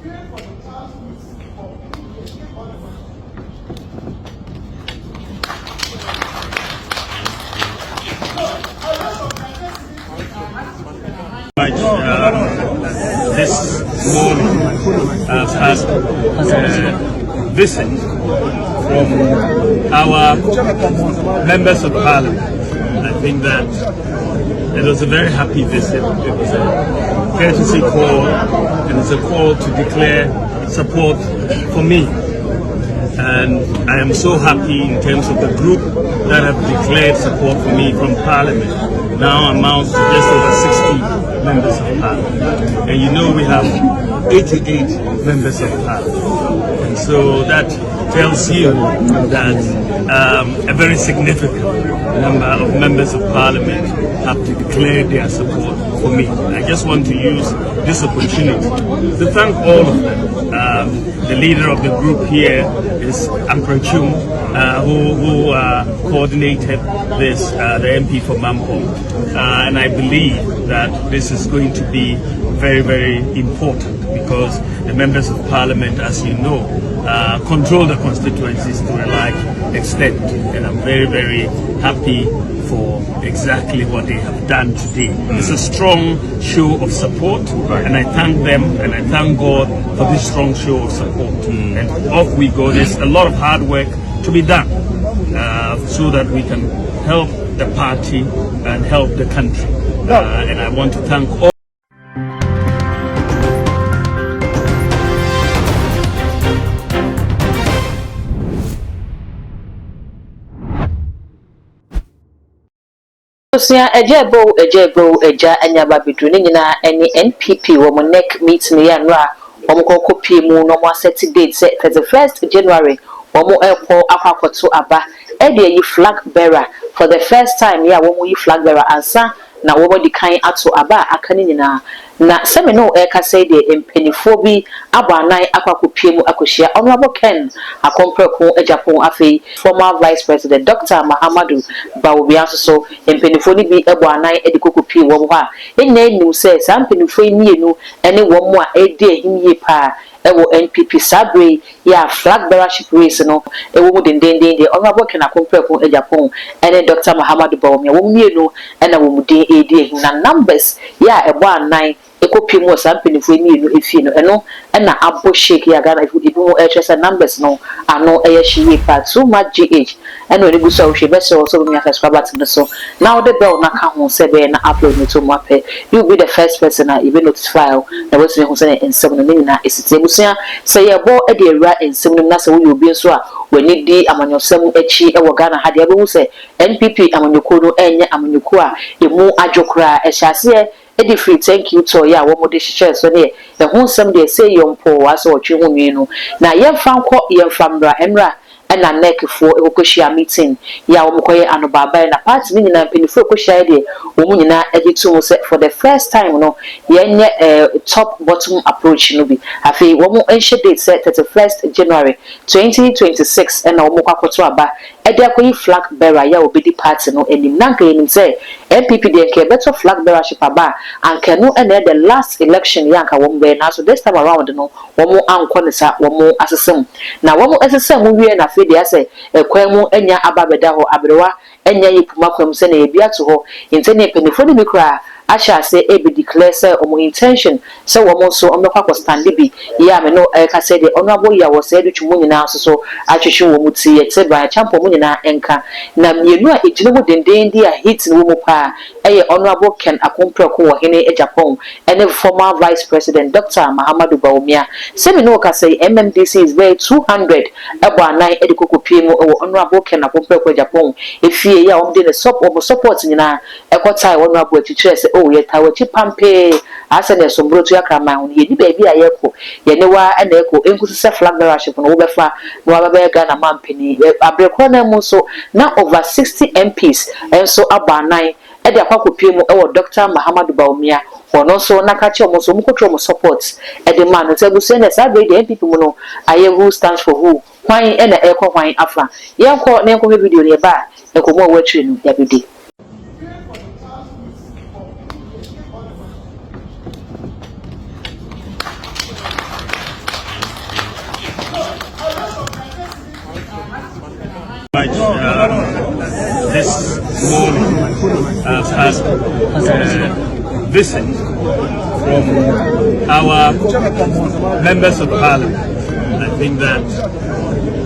This morning I've had a visit from our members of parliament. I think that it was a very happy visit. It was a courtesy call, and it's a call to declare support for me. And I am so happy in terms of the group that have declared support for me from parliament. Now amounts to just over 60 members of parliament. And you know we have 88 members of parliament. And so that tells you that a very significant number of members of parliament have declared their support for me. I just want to use this opportunity to thank all of them. The leader of the group here is Amprachum, who coordinated this, the MP for Mampong. And I believe that this is going to be very, very important because the members of parliament, as you know, control the constituencies to a large extent. And I'm very, very happy for exactly what they have done today. It's a strong show of support, and I thank them and I thank God for this strong show of support. And off we go. There's a lot of hard work to be done so that we can help the party and help the country. And I want to thank all. Agyapong Anyaba between any NPP woman neck meets me and Ra, Omoko Pimu, no more set date set for the 1st January, Omo Airport Aquacoto Aba, Eddie flag bearer for the first time, ya woman flag bearer answer, na woman the kind ato Aba, Akanina. Na semino eka say de empenifobi abanai akwakupiemu akoshia honorable Ken akompreko Agyapong afi former vice president Dr. Muhammadu Bawumia so empenifoni bi abanai edikokupi wo ha enna enu say sa empenifo nienu ene wo mo a edi ehimye pa ewo NPP sabre ya flag bearership race no ewo mu dendenden de honorable Ken akompreko Agyapong ene Dr. Muhammadu Bawumia wo mienu ena wo mu den edi ehim na numbers ya ebo anai ekopi mo sampini fo ni enu efi no eno na abo shake ya Ghana ibu HSN numbers no ano eye shiye part so much GH eno ni gusa o shebe so mi subscribe to so now the bell na ka ho se be na upload me to mo ape you be the first person na even notify na what me ho se ensem no ni na esite busia say ye bo e de ewura ensem no na se wo obi so a wani di amanyosem echi e wo Ghana ha de be hu se NPP amanyoko no enye amanyoko a emu adwokra e hyase Eddie free thank you to ya wo mo de hye so ne e ho nsem de say yompo aso otwe ho nwi no na yemfa nkọ yemfa mra emra na nekefo ekokohia meeting ya wo mokoye anobaba na party ni nyina penifo ekohia de wo mu nyina egitu se for the first time no yenye top bottom approach no bi afi wo mu enhye date set 31st January 2026 na wo mokwakoto aba ede akoyi flag bearer ya obedi party no enim nanka enim se MPP de nke better flag bearership aba anka no na the last election ya anka wo mbe na so this time around no wo mu anko ne sa wo mu asesem na wo mu asesem wie na dia say ekwan mu anya ababeda ho abrewa anya yipuma kwam se na ebi ato ho intene penifo ni mikra asha say e be declare say omo intention say wo mo so omekwa stand bi ya me no ka say the honorable ya was say twumu nyina so atwehwe wo mu ti ye ba champo mu nyina enka na mienu a ejine mu denden di a hit wo mu pa eye honorable Ken akompreko wo hene Agyapong ene former vice president Dr. Muhammadu Bawumia say me no ka say MMDCE is very 200 ebo anai edikokopie mu wo honorable Ken akompreko Agyapong efie ya omde ne support nyina ekotai honorable atichire say oh ye tawachi pampe asa ne sombrotu yakrama ho ye ni baabi a yeko ye ne wa na eko enkusu se flag bearership no wo befa no wa ba Ghana mampeni abrekro na mu so na over 60 MPs enso abanai e de akwakopie mu e wo Dr. Muhammadu Bawumia ono so nakachi omo so mukotro mo support e de man no tebusu na sa be de MPP mu no aye who stands for who kwan e na e ko kwan afa ye ko na enko video ne ba e ko mo watri no ya bidi. first visit from our members of parliament. I think that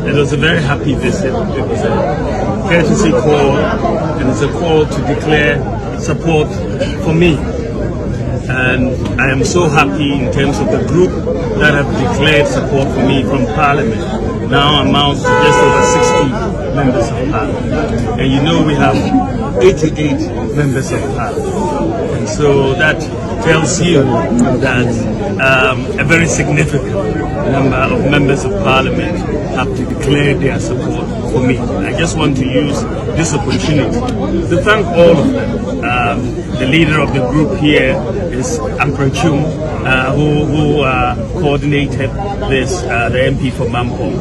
it was a very happy visit. It was a courtesy call, and it's a call to declare support for me. And I am so happy in terms of the group that have declared support for me from Parliament. Now amounts to just over 60 members of Parliament. And you know we have 88 members of Parliament. And so that tells you that a very significant number of members of Parliament have declared their support for me. I just want to use this opportunity to thank all of them. The leader of the group here is Amprachum, who coordinated this, the MP for Mampong.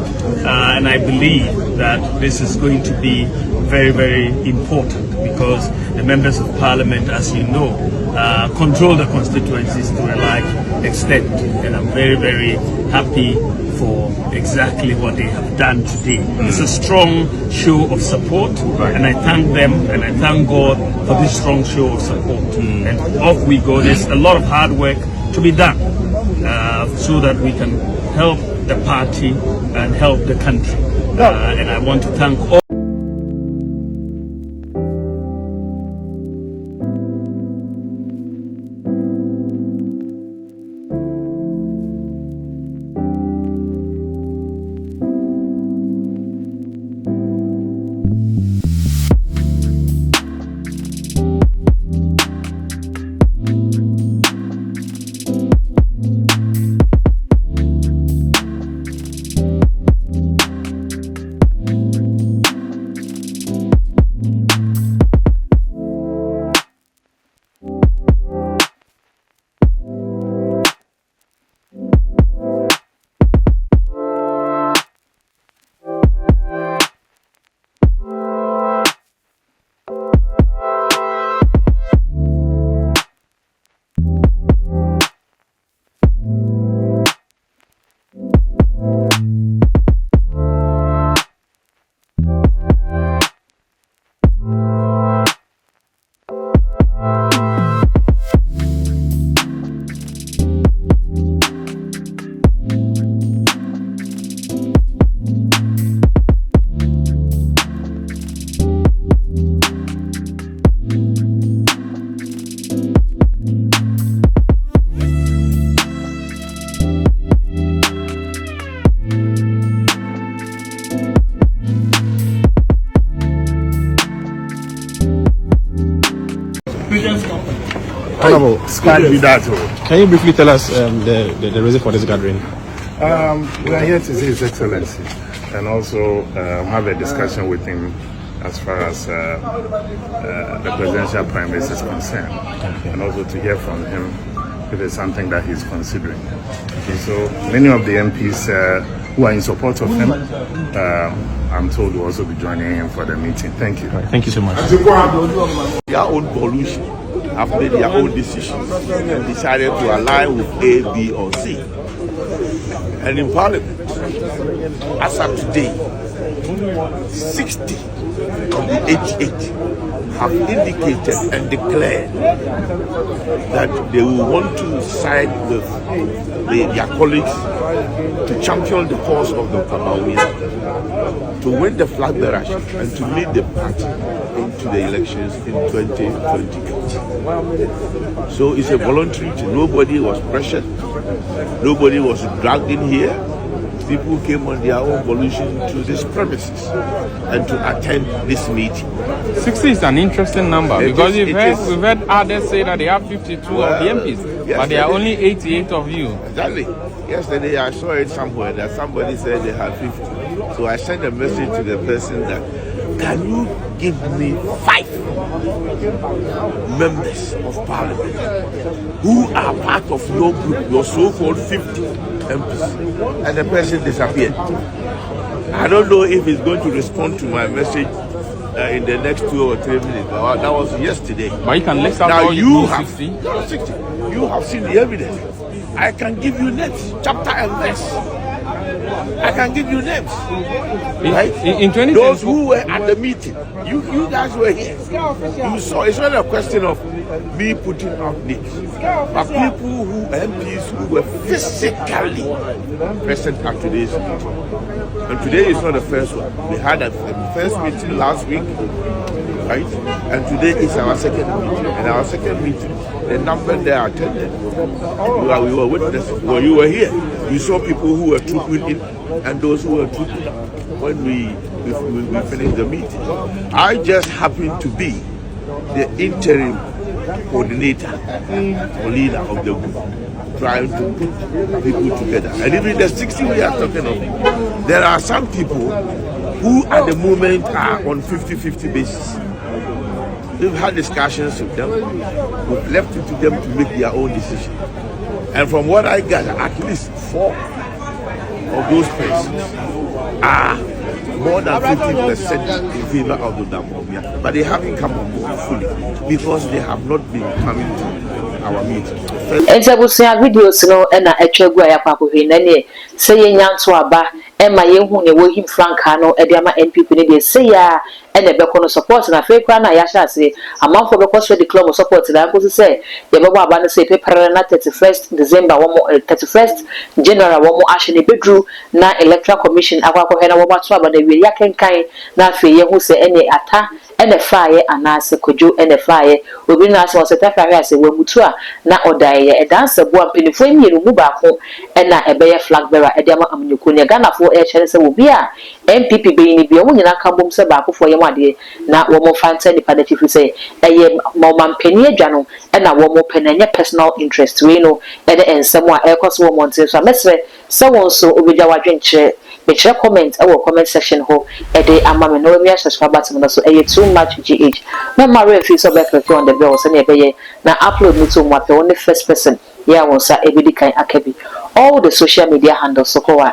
And I believe that this is going to be very, very important because the members of Parliament, as you know, control the constituencies to a large extent. And I'm very, very happy for exactly what they have done today. It's a strong show of support, and I thank them and I thank God for this strong show of support. And off we go. There's a lot of hard work to be done so that we can help the party and help the country. And I want to thank all. Honorable, can you briefly tell us the reason for this gathering? We are here to see His Excellency and also have a discussion with him as far as the presidential primaries is concerned, and also to hear from him if it's something that he's considering. So many of the MPs who are in support of him, I'm told will also be joining him for the meeting. Thank you. Thank you so much. Their own pollution have made their own decisions and decided to align with A, B, or C. And in Parliament, as of today, 60 of the 88 have indicated and declared that they will want to side with their colleagues to champion the cause of the Bawumia, to win the flag bearers and to lead the party into the elections in 2028. So it's a voluntary thing. Nobody was pressured. Nobody was dragged in here. People came on their own volition to these premises and to attend this meeting. 60 is an interesting number because we've heard others say that they have 52 of the MPs, but there are only 88 of you. Exactly. Yesterday I saw it somewhere that somebody said they have 50. So I sent a message to the person that, can you give me 5 members of Parliament who are part of your group, your so-called 50 MPs? And the person disappeared. I don't know if he's going to respond to my message in the next 2 or 3 minutes. That was yesterday. But you can list out now all you have 60. No, 60. You have seen the evidence. I can give you next chapter and verse I can give you names. Right? In 2010, those who were at the meeting, you guys were here. You saw. It's not a question of me putting out names, but people MPs who were physically present at today's meeting. And today is not the first one. We had a first meeting last week, right? And today is our second meeting. And our second meeting, the number there attended, we were witnesses. Well, you were here. You saw people who were trooping in and those who were trooping out when we finished the meeting. I just happened to be the interim coordinator or leader of the group, trying to put people together. And even the 60 we are talking of, there are some people who at the moment are on 50-50 basis. We've had discussions with them. We've left it to them to make their own decision. And from what I gather, at least 4 of those persons are more than 50% in favor of the Bawumia, but they haven't come on board fully because they have not been coming to our meeting. And I will see videos no and a chegua yapapo in any say yan to aba and my young him Francano, Ediama NPP, they say ya and a beacon support and a fake one. I shall say a month for because the club of support that I was to say the Baba Bana say paper 31st December 31st General one more action bedroom na electoral commission aqua hena wabaswa the way yaken kind na fe who say any atta and a fire and answer could you and a fire will be nice was a fire say when mutua na odaye a dancer boy penifo me remove back home and na a bear flag bearer Ediama Amukunia Ghana for a chance will be a MPP being be a woman come say back for your money na one more fancy independent if say a moment penny jano and a one more penny personal interest we know and someone air cost woman so I must say so over our drink make sure comment our comment section ho a day I'm a no me subscribe button so too much GH no matter if you so back on the bills and now upload me to what the only first person yeah once every kind akabi all the social media handles so go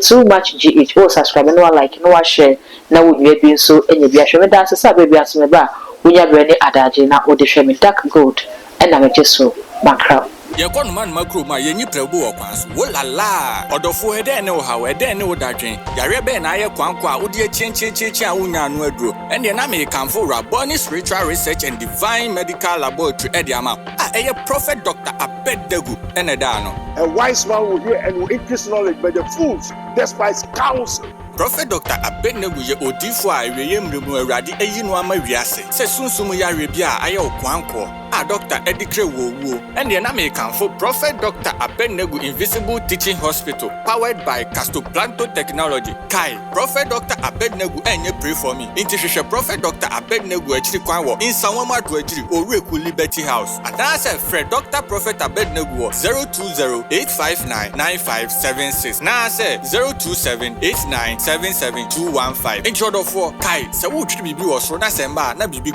too much GH oh subscribe no like no share now we be so any be share me dance so baby as me bra we have any adaje na o de share me dark gold and I'm just so macro ye kon man makro ma ye nyi prebu okwanso wo la la odofo ede ne wo hawo ede ne wo dadwen yare be na ye kwanko a wo de chenchecheche a wonya no aduro ende na me kanfo Raboni Spiritual Research and Divine Medical Laboratory ede ama eye Prophet Dr. Abednego ene da no a wise man will hear and will increase knowledge, but the fools despise counsel. Prophet Dr. Abednego ye odifo a eweyem remu awrade eyi no ama wiase se sunsum ya rebia aye okwanko Dr. Edikre Wowo and the American for Prophet Dr. Abednego Invisible Teaching Hospital powered by Castoplanto Technology. Kai Prophet Dr. Abednego and you pray for me. Intisha Prophet Dr. Abednego actually kwanwo in Sawama to Oreku Liberty House. And that's a Fred Dr. Prophet Abednego 020-859-9576. Now I say 027-8977-215. In short of 4 Kai, so would you be was so na semba na bibi